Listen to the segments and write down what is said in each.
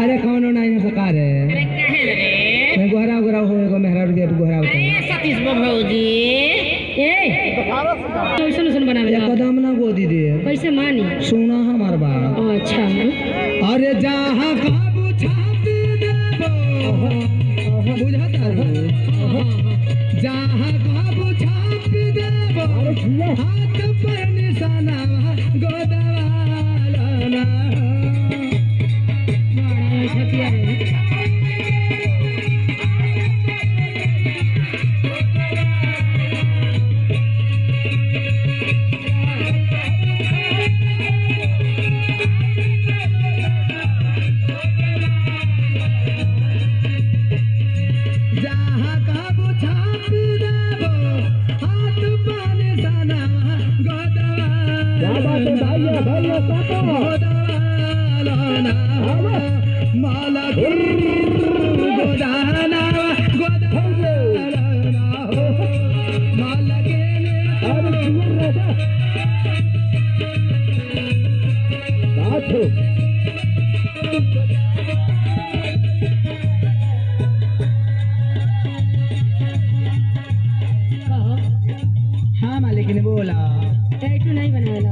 अरे कौन नहीं सकार है मैं गोहरा गोहरा हो मेहरा रुपया गोहरा होता है सतीश भौजी ए कैसे सुन बनावे कदम ना गोदी दे कैसे मानी सुना हमार बात अच्छा अरे जहाँ काबू छाप देबो बुझता रे जहाँ काबू छाप देबो हाथ पर निशाना गोदवाला छतिया जहाँ काबू छाप देबो हाथ पर निशाना गोदवाला माला गोदाना गोदाना माला गेले हाँ मालिक ने बोला टैटू नहीं बनावेला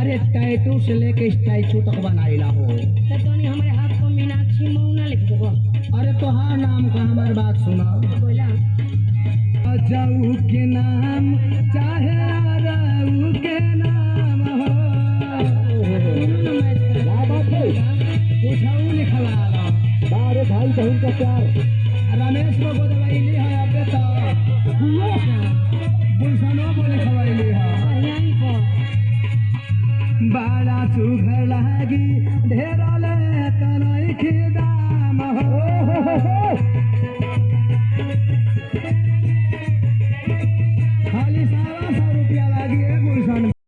अरे टैटू से लेके स्टैचू तक बनाइला हो तो तोनी हमारे हाथ को मीनाक्षी मौना लिख देबो अरे तो हाँ नाम का हमारी बात सुना बोला जाऊ के नाम चाहे राऊ के नाम हो पूछाऊ लिखवा बारे भाई बहन का प्यार रमेश को बोलवाइली है अबे तो गुलशनो को लिखवाइली है यहीं पर बड़ा सुघर लागी ढेरा ले तनई खिदा